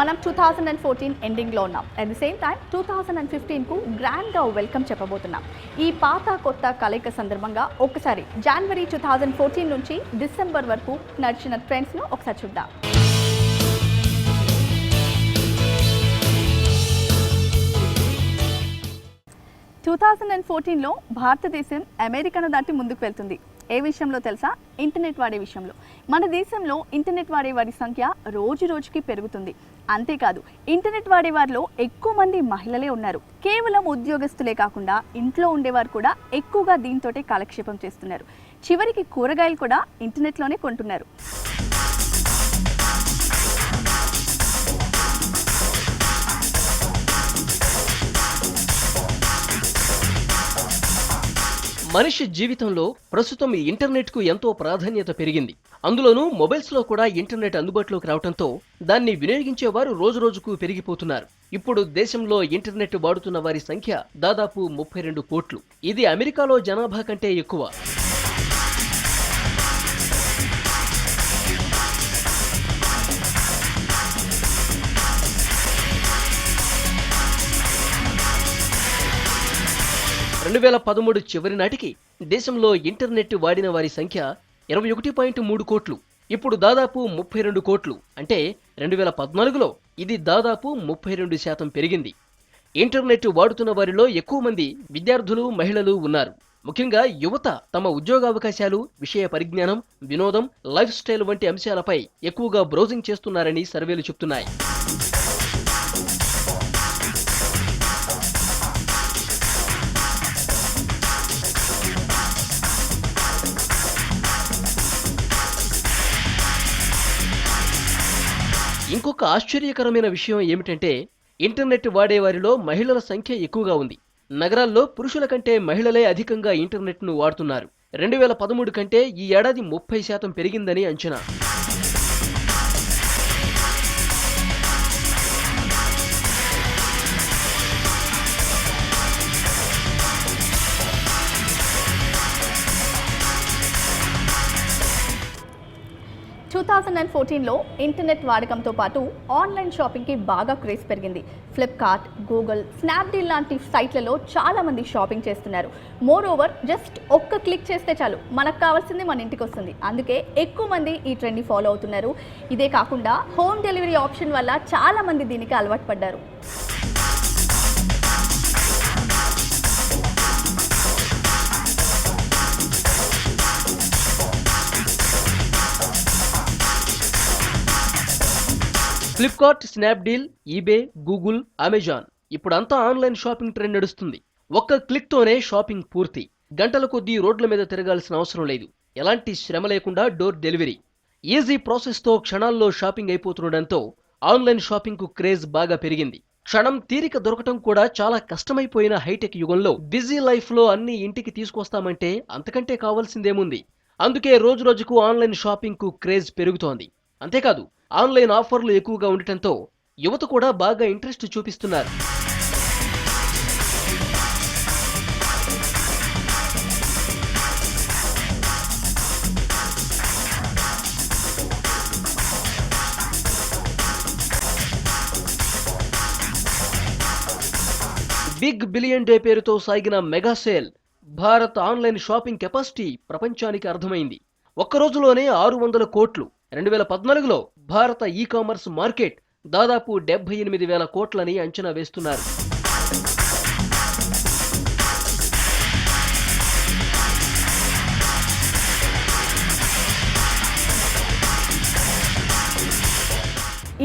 మనం 2014 ఎండింగ్లో ఉన్నాం. అట్ ది సేమ్ టైం 2015కు గ్రాండ్గా వెల్కమ్ చెప్పబోతున్నాం. ఈ పాత కొత్త కలయిక సందర్భంగా ఒకసారి జనవరి 2014 నుంచి డిసెంబర్ వరకు నడిచిన ట్రెండ్స్ను ఒకసారి చూద్దాం. 2014లో భారతదేశం అమెరికాను దాటి ముందుకు వెళ్తుంది. ఏ విషయంలో తెలుసా? ఇంటర్నెట్ వాడే విషయంలో. మన దేశంలో ఇంటర్నెట్ వాడే వారి సంఖ్య రోజు రోజుకి పెరుగుతుంది. అంతేకాదు, ఇంటర్నెట్ వాడే వారిలో ఎక్కువ మంది మహిళలే ఉన్నారు. కేవలం ఉద్యోగస్తులే కాకుండా ఇంట్లో ఉండేవారు కూడా ఎక్కువగా దీంతోటే కాలక్షేపం చేస్తున్నారు. చివరికి కూరగాయలు కూడా ఇంటర్నెట్లోనే కొంటున్నారు. మనిషి జీవితంలో ప్రస్తుతం ఇంటర్నెట్కు ఎంతో ప్రాధాన్యత పెరిగింది. అందులోనూ మొబైల్స్లో కూడా ఇంటర్నెట్ అందుబాటులోకి రావడంతో దాన్ని వినియోగించేవారు రోజురోజుకు పెరిగిపోతున్నారు. ఇప్పుడు దేశంలో ఇంటర్నెట్ వాడుతున్న వారి సంఖ్య దాదాపు 32 కోట్లు. ఇది అమెరికాలో జనాభా కంటే ఎక్కువ. చివరి నాటికి దేశంలో ఇంటర్నెట్ వాడిన వారి సంఖ్య 21.3 కోట్లు. ఇప్పుడు దాదాపు 32 కోట్లు. అంటే 2014లో ఇది దాదాపు 32% పెరిగింది. ఇంటర్నెట్ వాడుతున్న వారిలో ఎక్కువ మంది విద్యార్థులు, మహిళలు ఉన్నారు. ముఖ్యంగా యువత తమ ఉద్యోగావకాశాలు, విషయ పరిజ్ఞానం, వినోదం, లైఫ్ స్టైల్ వంటి అంశాలపై ఎక్కువగా బ్రౌజింగ్ చేస్తున్నారని సర్వేలు చెప్తున్నాయి. ఇంకొక ఆశ్చర్యకరమైన విషయం ఏమిటంటే ఇంటర్నెట్ వాడేవారిలో మహిళల సంఖ్య ఎక్కువగా ఉంది. నగరాల్లో పురుషుల కంటే మహిళలే అధికంగా ఇంటర్నెట్ను వాడుతున్నారు. 2013 కంటే ఈ ఏడాది 30% పెరిగిందని అంచనా. లో ఇంటర్నెట్ వాడకంతో పాటు ఆన్లైన్ షాపింగ్కి బాగా క్రేజ్ పెరిగింది. ఫ్లిప్కార్ట్, గూగుల్, స్నాప్డీల్ లాంటి సైట్లలో చాలా మంది షాపింగ్ చేస్తున్నారు. మోర్ ఓవర్, జస్ట్ ఒక్క క్లిక్ చేస్తే చాలు మనకు కావాల్సింది మన ఇంటికి వస్తుంది. అందుకే ఎక్కువ మంది ఈ ట్రెండ్ని ఫాలో అవుతున్నారు. ఇదే కాకుండా హోమ్ డెలివరీ ఆప్షన్ వల్ల చాలా మంది దీనికి అలవాటు పడ్డారు. Flipkart, Snapdeal, eBay, Google, Amazon ఇప్పుడంతా ఆన్లైన్ షాపింగ్ ట్రెండ్ నడుస్తుంది. ఒక్క క్లిక్తోనే షాపింగ్ పూర్తి. గంటల కొద్దీ రోడ్ల మీద తిరగాల్సిన అవసరం లేదు. ఎలాంటి శ్రమ లేకుండా డోర్ డెలివరీ. ఈజీ ప్రాసెస్తో క్షణాల్లో షాపింగ్ అయిపోతుండటంతో ఆన్లైన్ షాపింగ్కు క్రేజ్ బాగా పెరిగింది. క్షణం తీరిక దొరకటం కూడా చాలా కష్టమైపోయిన హైటెక్ యుగంలో బిజీ లైఫ్లో అన్ని ఇంటికి తీసుకొస్తామంటే అంతకంటే కావాల్సిందేముంది? అందుకే రోజురోజుకు ఆన్లైన్ షాపింగ్కు క్రేజ్ పెరుగుతోంది. అంతేకాదు, ఆన్లైన్ ఆఫర్లు ఎక్కువగా ఉండటంతో యువత కూడా బాగా ఇంట్రెస్ట్ చూపిస్తున్నారు. బిగ్ బిలియన్ డే పేరుతో సాగిన mega sale Bharat online shopping capacity ప్రపంచానికి అర్థమైంది. ఒక్క రోజులోనే 600 కోట్లు. 2014లో భారత ఈ-కామర్స్ మార్కెట్ దాదాపు 78,000 కోట్లని అంచనా వేస్తున్నారు.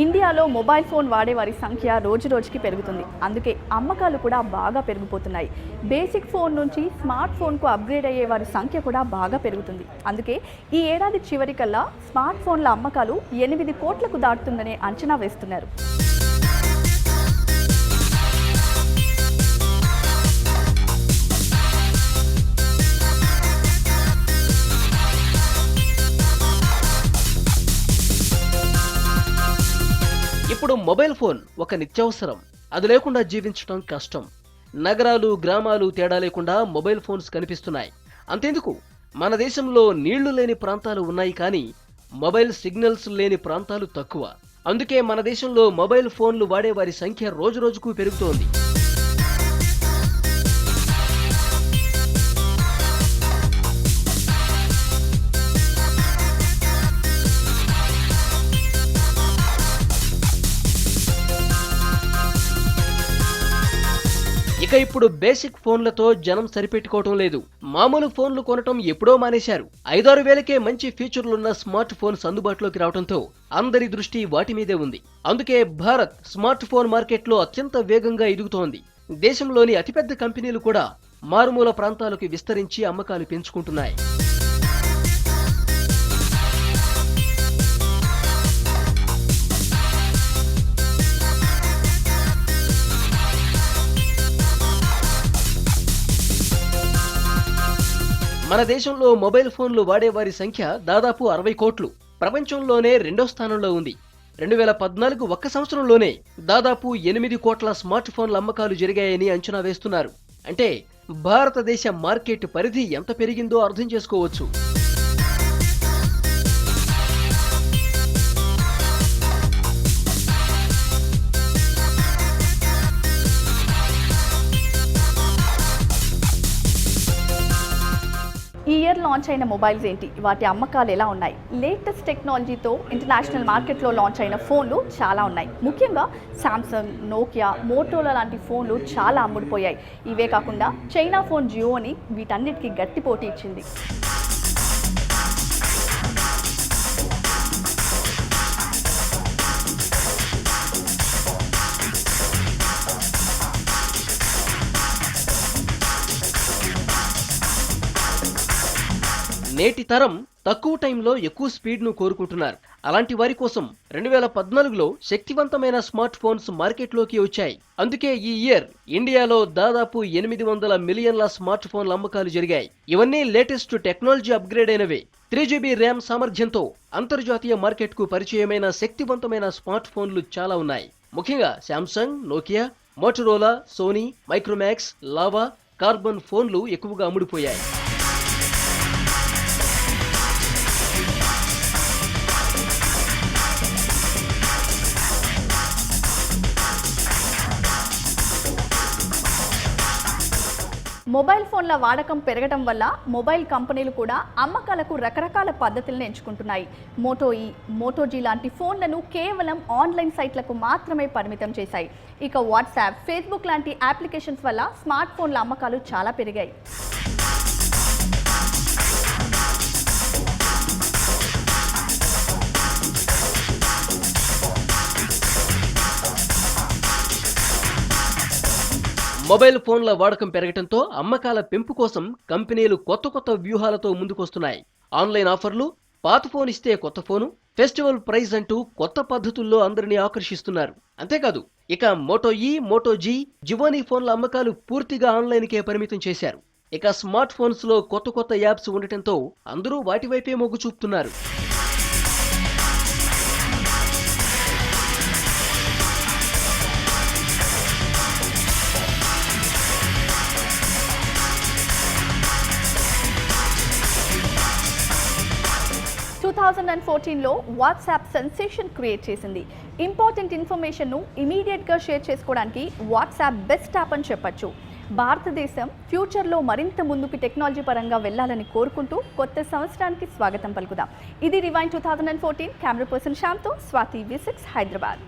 ఇండియాలో మొబైల్ ఫోన్ వాడే వారి సంఖ్య రోజురోజుకి పెరుగుతుంది. అందుకే అమ్మకాలు కూడా బాగా పెరిగిపోతున్నాయి. బేసిక్ ఫోన్ నుంచి స్మార్ట్ ఫోన్కు అప్గ్రేడ్ అయ్యే వారి సంఖ్య కూడా బాగా పెరుగుతుంది. అందుకే ఈ ఏడాది చివరికల్లా స్మార్ట్ ఫోన్ల అమ్మకాలు 8 కోట్లకు దాటుతుందనే అంచనా వేస్తున్నారు. ఇప్పుడు మొబైల్ ఫోన్ ఒక నిత్యావసరం. అది లేకుండా జీవించడం కష్టం. నగరాలు, గ్రామాలు తేడా లేకుండా మొబైల్ ఫోన్స్ కనిపిస్తున్నాయి. అంతేందుకు, మన దేశంలో నీళ్లు లేని ప్రాంతాలు ఉన్నాయి, కానీ మొబైల్ సిగ్నల్స్ లేని ప్రాంతాలు తక్కువ. అందుకే మన దేశంలో మొబైల్ ఫోన్లు వాడే వారి సంఖ్య రోజురోజుకు పెరుగుతోంది. ఇక ఇప్పుడు బేసిక్ ఫోన్లతో జనం సరిపెట్టుకోవటం లేదు. మామూలు ఫోన్లు కొనటం ఎప్పుడో మానేశారు. 5-6 వేలకే మంచి ఫీచర్లున్న స్మార్ట్ ఫోన్స్ అందుబాటులోకి రావడంతో అందరి దృష్టి వాటి మీదే ఉంది. అందుకే భారత్ స్మార్ట్ ఫోన్ మార్కెట్లో అత్యంత వేగంగా ఎదుగుతోంది. దేశంలోని అతిపెద్ద కంపెనీలు కూడా మారుమూల ప్రాంతాలకు విస్తరించి అమ్మకాలు పెంచుకుంటున్నాయి. మన దేశంలో మొబైల్ ఫోన్లు వాడేవారి సంఖ్య దాదాపు 60 కోట్లు. ప్రపంచంలోనే 2వ స్థానంలో ఉంది. 2014 ఒక్క సంవత్సరంలోనే దాదాపు 8 కోట్ల స్మార్ట్ ఫోన్ల అమ్మకాలు జరిగాయని అంచనా వేస్తున్నారు. అంటే భారతదేశ మార్కెట్ పరిధి ఎంత పెరిగిందో అర్థం చేసుకోవచ్చు. ఈ ఇయర్ లాంచ్ అయిన మొబైల్స్ ఏంటి, వాటి అమ్మకాలు ఎలా ఉన్నాయి? లేటెస్ట్ టెక్నాలజీతో ఇంటర్నేషనల్ మార్కెట్లో లాంచ్ అయిన ఫోన్లు చాలా ఉన్నాయి. ముఖ్యంగా శాంసంగ్, నోకియా, మోటోలా లాంటి ఫోన్లు చాలా అమ్ముడుపోయాయి. ఇవే కాకుండా చైనా ఫోన్ జియోని వీటన్నిటికీ గట్టి పోటీ ఇచ్చింది. నేటి తరం తక్కువ టైంలో ఎక్కువ స్పీడ్ను కోరుకుంటున్నారు. అలాంటి వారి కోసం 2014లో శక్తివంతమైన స్మార్ట్ ఫోన్స్ మార్కెట్లోకి వచ్చాయి. అందుకే ఈ ఇయర్ ఇండియాలో దాదాపు 800 మిలియన్ల స్మార్ట్ ఫోన్ల అమ్మకాలు జరిగాయి. ఇవన్నీ లేటెస్ట్ టెక్నాలజీ అప్గ్రేడ్ అయినవే. 3GB ర్యామ్ సామర్థ్యంతో అంతర్జాతీయ మార్కెట్కు పరిచయమైన శక్తివంతమైన స్మార్ట్ ఫోన్లు చాలా ఉన్నాయి. ముఖ్యంగా Samsung, Nokia, Motorola, Sony, Micromax, Lava, Karbonn ఫోన్లు ఎక్కువగా అమ్ముడుపోయాయి. మొబైల్ ఫోన్ల వాడకం పెరగడం వల్ల మొబైల్ కంపెనీలు కూడా అమ్మకాలకు రకరకాల పద్ధతులను ఎంచుకుంటున్నాయి. మోటో జీ లాంటి ఫోన్లను కేవలం ఆన్లైన్ సైట్లకు మాత్రమే పరిమితం చేశాయి. ఇక వాట్సాప్, ఫేస్బుక్ లాంటి అప్లికేషన్స్ వల్ల స్మార్ట్ ఫోన్ల అమ్మకాలు చాలా పెరిగాయి. మొబైల్ ఫోన్ల వాడకం పెరగడంతో అమ్మకాల పెంపు కోసం కంపెనీలు కొత్త వ్యూహాలతో ముందుకొస్తున్నాయి. ఆన్లైన్ ఆఫర్లు, పాత ఫోన్ ఇస్తే కొత్త ఫోను, ఫెస్టివల్ ప్రైజ్ అంటూ కొత్త పద్ధతుల్లో అందరినీ ఆకర్షిస్తున్నారు. అంతేకాదు ఇక మోటో జీ, జియోనీ ఫోన్ల అమ్మకాలు పూర్తిగా ఆన్లైన్కే పరిమితం చేశారు. ఇక స్మార్ట్ ఫోన్స్ లో కొత్త యాప్స్ ఉండటంతో అందరూ వాటి వైపే మొగ్గు చూపుతున్నారు. లో వాట్సాప్ సెన్సేషన్ క్రియేట్ చేసింది. ఇంపార్టెంట్ ఇన్ఫర్మేషన్ను ఇమీడియట్గా షేర్ చేసుకోవడానికి వాట్సాప్ బెస్ట్ యాప్ అని చెప్పొచ్చు. భారతదేశం ఫ్యూచర్లో మరింత ముందుకు టెక్నాలజీ పరంగా వెళ్లాలని కోరుకుంటూ కొత్త సంవత్సరానికి స్వాగతం పలుకుదాం. ఇది రివైండ్ 2014. కెమెరా పర్సన్ శ్యామ్తో స్వాతి, V6, హైదరాబాద్.